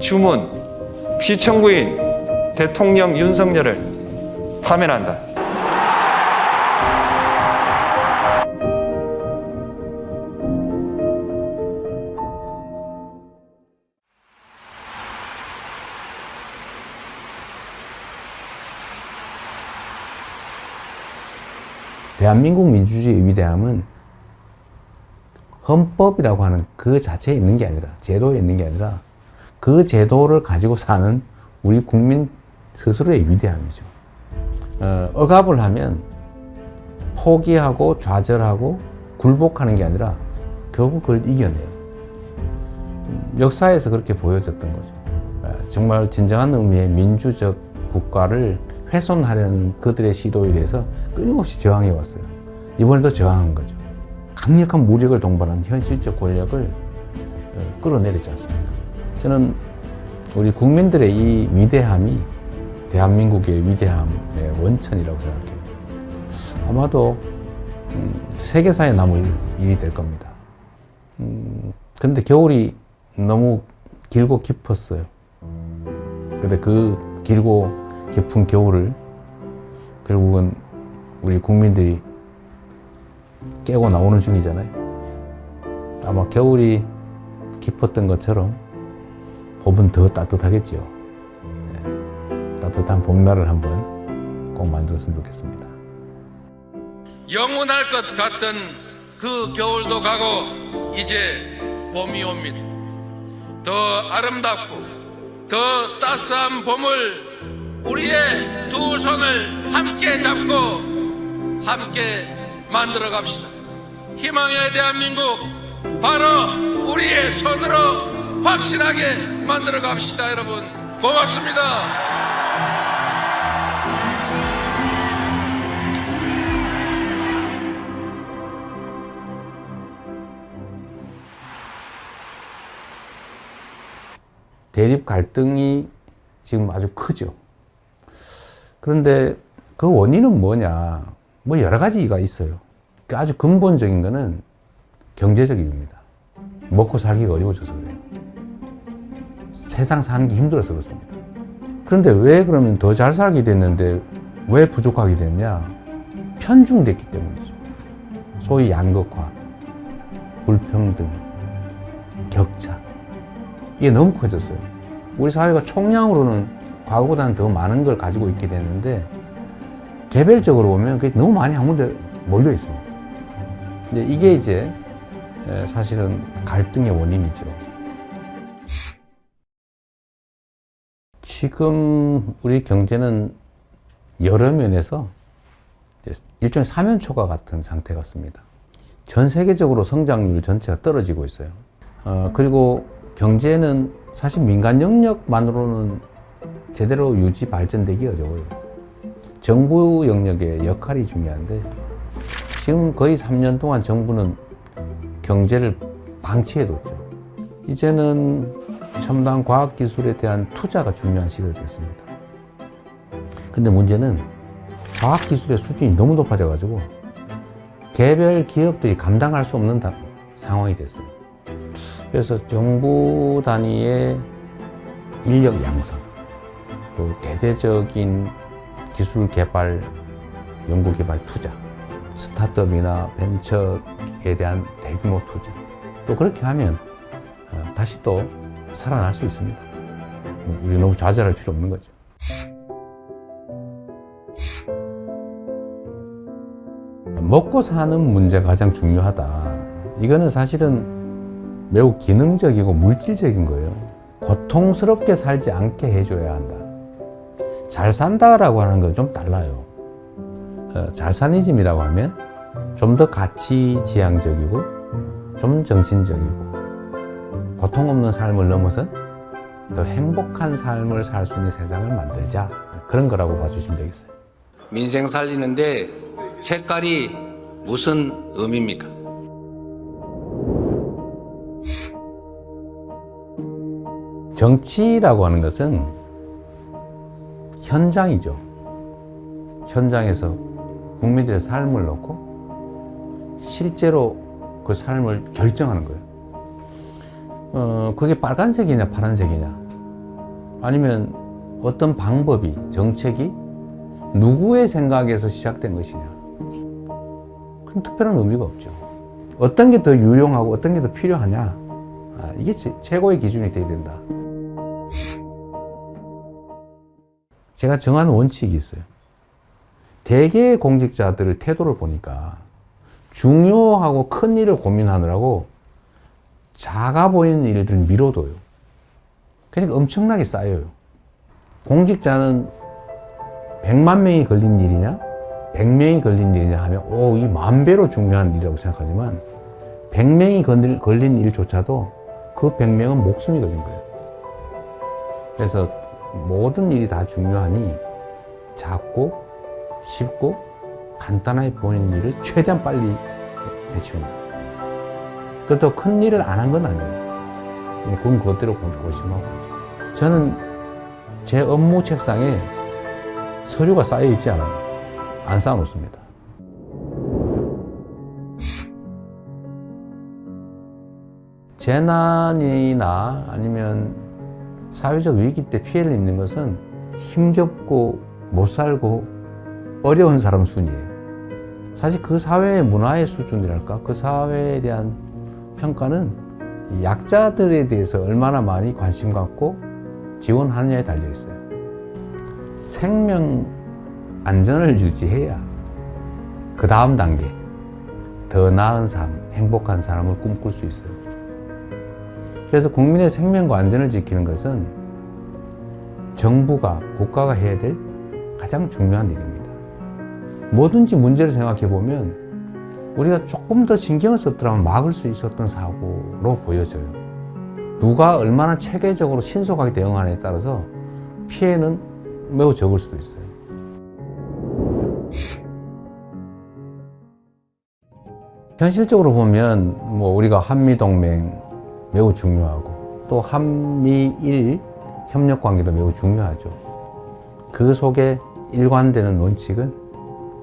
주문, 피청구인 대통령 윤석열을 파면한다. 대한민국 민주주의의 위대함은 헌법이라고 하는 그 자체에 있는 게 아니라, 제도에 있는 게 아니라 그 제도를 가지고 사는 우리 국민 스스로의 위대함이죠. 억압을 하면 포기하고 좌절하고 굴복하는 게 아니라 결국 그걸 이겨내요. 역사에서 그렇게 보여졌던 거죠. 정말 진정한 의미의 민주적 국가를 훼손하려는 그들의 시도에 대해서 끊임없이 저항해 왔어요. 이번에도 저항한 거죠. 강력한 무력을 동반한 현실적 권력을 끌어내리지 않습니까? 저는 우리 국민들의 이 위대함이 대한민국의 위대함의 원천이라고 생각해요. 아마도 세계사에 남을 일이 될 겁니다. 그런데 겨울이 너무 길고 깊었어요. 근데 그 길고 깊은 겨울을 결국은 우리 국민들이 깨고 나오는 중이잖아요. 아마 겨울이 깊었던 것처럼 봄은 더 따뜻하겠지요. 따뜻한 봄날을 한번 꼭 만들었으면 좋겠습니다. 영원할 것 같던 그 겨울도 가고 이제 봄이 옵니다. 더 아름답고 더 따스한 봄을 우리의 두 손을 함께 잡고 함께 만들어 갑시다. 희망의 대한민국 바로 우리의 손으로 확실하게 만들어 갑시다. 여러분 고맙습니다. 대립 갈등이 지금 아주 크죠. 그런데 그 원인은 뭐냐? 뭐 여러 가지가 있어요. 아주 근본적인 거는 경제적 이유입니다. 먹고 살기가 어려워져서 그래요. 세상 사는 게 힘들어서 그렇습니다. 그런데 왜 그러면 더 잘 살게 됐는데 왜 부족하게 됐냐? 편중됐기 때문이죠. 소위 양극화, 불평등, 격차. 이게 너무 커졌어요. 우리 사회가 총량으로는 과거보다는 더 많은 걸 가지고 있게 됐는데 개별적으로 보면 그게 너무 많이 한 군데 몰려 있습니다. 이게 이제 사실은 갈등의 원인이죠. 지금 우리 경제는 여러 면에서 일종의 사면초가 같은 상태 같습니다. 전 세계적으로 성장률 전체가 떨어지고 있어요. 그리고 경제는 사실 민간 영역만으로는 제대로 유지 발전되기 어려워요. 정부 영역의 역할이 중요한데 지금 거의 3년 동안 정부는 경제를 방치해뒀죠. 이제는 첨단 과학기술에 대한 투자가 중요한 시대가 됐습니다. 근데 문제는 과학기술의 수준이 너무 높아져가지고 개별 기업들이 감당할 수 없는 상황이 됐어요. 그래서 정부 단위의 인력 양성, 또 대대적인 기술 개발, 연구 개발 투자, 스타트업이나 벤처에 대한 대규모 투자. 또 그렇게 하면 다시 또 살아날 수 있습니다. 우리 너무 좌절할 필요 없는 거죠. 먹고 사는 문제가 가장 중요하다. 이거는 사실은 매우 기능적이고 물질적인 거예요. 고통스럽게 살지 않게 해줘야 한다. 잘 산다라고 하는 건 좀 달라요. 잘사니즘이라고 하면 좀 더 가치지향적이고 좀 정신적이고 고통 없는 삶을 넘어선 더 행복한 삶을 살 수 있는 세상을 만들자. 그런 거라고 봐주시면 되겠어요. 민생 살리는데 색깔이 무슨 의미입니까? 정치라고 하는 것은 현장이죠. 현장에서 국민들의 삶을 놓고 실제로 그 삶을 결정하는 거예요. 그게 빨간색이냐 파란색이냐 아니면 어떤 방법이, 정책이 누구의 생각에서 시작된 것이냐. 그건 특별한 의미가 없죠. 어떤 게 더 유용하고 어떤 게 더 필요하냐. 이게 최고의 기준이 되어야 된다. 제가 정한 원칙이 있어요. 대개의 공직자들의 태도를 보니까 중요하고 큰 일을 고민하느라고 작아 보이는 일들을 미뤄둬요. 그러니까 엄청나게 쌓여요. 공직자는 100만 명이 걸린 일이냐 100명이 걸린 일이냐 하면 이 10,000배로 중요한 일이라고 생각하지만 100명이 걸린 일조차도 그 100명은 목숨이 걸린 거예요. 그래서 모든 일이 다 중요하니 작고 쉽고 간단하게 보이는 일을 최대한 빨리 해치운다. 그것도 큰 일을 안 한 건 아니에요. 그건 그것대로 고심하고. 저는 제 업무 책상에 서류가 쌓여 있지 않아요. 안 쌓아 놓습니다. 재난이나 아니면 사회적 위기 때 피해를 입는 것은 힘겹고 못 살고 어려운 사람 순이에요. 사실 그 사회의 문화의 수준이랄까, 그 사회에 대한 평가는 약자들에 대해서 얼마나 많이 관심 갖고 지원하느냐에 달려 있어요. 생명 안전을 유지해야 그 다음 단계, 더 나은 삶, 행복한 삶을 꿈꿀 수 있어요. 그래서 국민의 생명과 안전을 지키는 것은 정부가, 국가가 해야 될 가장 중요한 일입니다. 뭐든지 문제를 생각해 보면 우리가 조금 더 신경을 썼더라면 막을 수 있었던 사고로 보여져요. 누가 얼마나 체계적으로 신속하게 대응하느냐에 따라서 피해는 매우 적을 수도 있어요. 현실적으로 보면 우리가 한미동맹 매우 중요하고 또 한미일 협력관계도 매우 중요하죠. 그 속에 일관되는 원칙은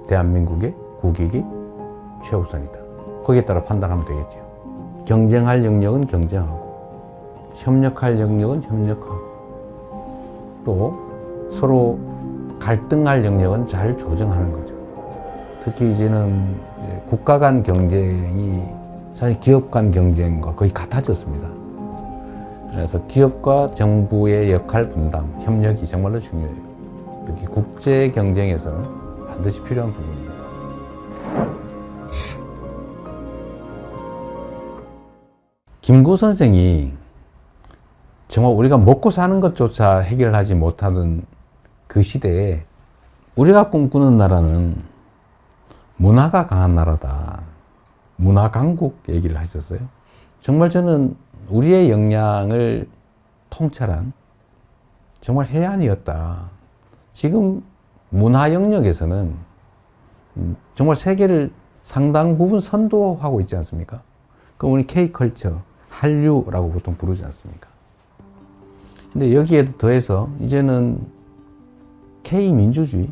대한민국의 국익이 최우선이다. 거기에 따라 판단하면 되겠죠. 경쟁할 영역은 경쟁하고 협력할 영역은 협력하고 또 서로 갈등할 영역은 잘 조정하는 거죠. 특히 이제는 국가 간 경쟁이 사실 기업 간 경쟁과 거의 같아졌습니다. 그래서 기업과 정부의 역할 분담, 협력이 정말로 중요해요. 특히 국제 경쟁에서는 반드시 필요한 부분입니다. 김구 선생이 정말 우리가 먹고 사는 것조차 해결하지 못하는 그 시대에 우리가 꿈꾸는 나라는 문화가 강한 나라다. 문화 강국 얘기를 하셨어요. 정말 저는 우리의 역량을 통찰한 정말 해안이었다. 지금 문화 영역에서는 정말 세계를 상당 부분 선도하고 있지 않습니까? 그럼 우리 K컬처, 한류라고 보통 부르지 않습니까? 근데 여기에 더해서 이제는 K민주주의,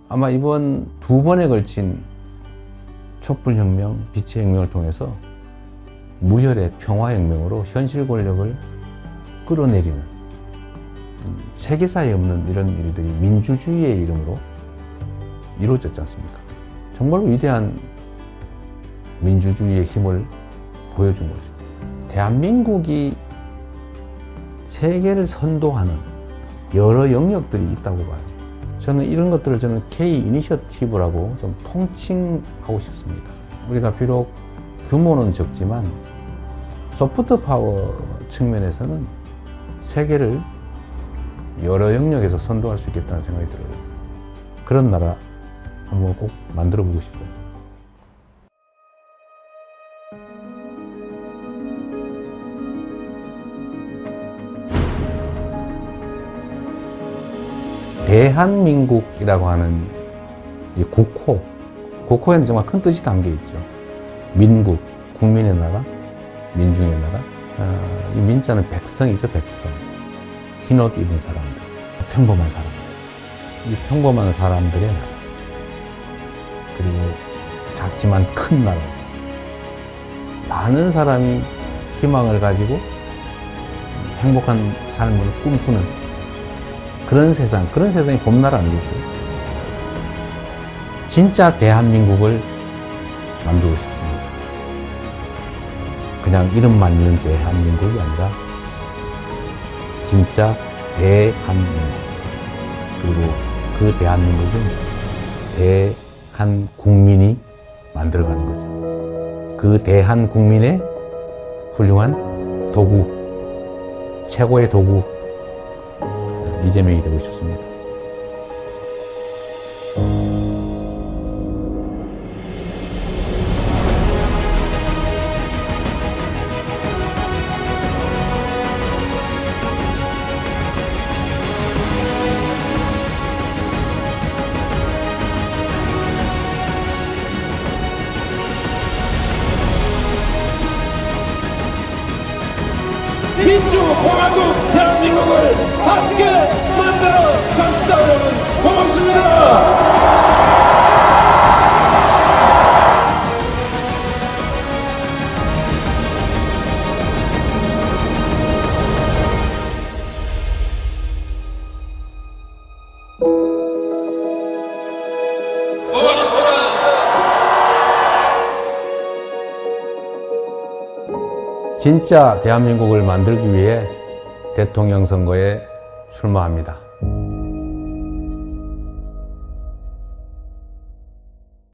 아마 이번 2번에 걸친 촛불혁명, 빛의 혁명을 통해서 무혈의 평화혁명으로 현실 권력을 끌어내리는 세계사에 없는 이런 일들이 민주주의의 이름으로 이루어졌지 않습니까? 정말 위대한 민주주의의 힘을 보여준 거죠. 대한민국이 세계를 선도하는 여러 영역들이 있다고 봐요. 저는 이런 것들을 K 이니셔티브라고 좀 통칭하고 싶습니다. 우리가 비록 규모는 적지만 소프트 파워 측면에서는 세계를 여러 영역에서 선도할 수 있겠다는 생각이 들어요. 그런 나라 한번 꼭 만들어 보고 싶어요. 대한민국이라고 하는 이 국호, 국호에는 정말 큰 뜻이 담겨 있죠. 민국, 국민의 나라, 민중의 나라. 이 민자는 백성이죠, 백성. 흰옷 입은 사람들, 평범한 사람들. 이 평범한 사람들의 나라. 그리고 작지만 큰 나라. 많은 사람이 희망을 가지고 행복한 삶을 꿈꾸는 그런 세상이 봄나라 아니겠어요? 진짜 대한민국을 만들고 싶습니다. 그냥 이름만 있는 대한민국이 아니라 진짜 대한민국. 그리고 그 대한민국은 대한국민이 만들어가는 거죠. 그 대한국민의 훌륭한 도구, 최고의 도구, 이재명이 되고 싶습니다. 민주공화국 대한민국을 함께 만들어 갑시다. 여러분 고맙습니다. 진짜 대한민국을 만들기 위해 대통령 선거에 출마합니다.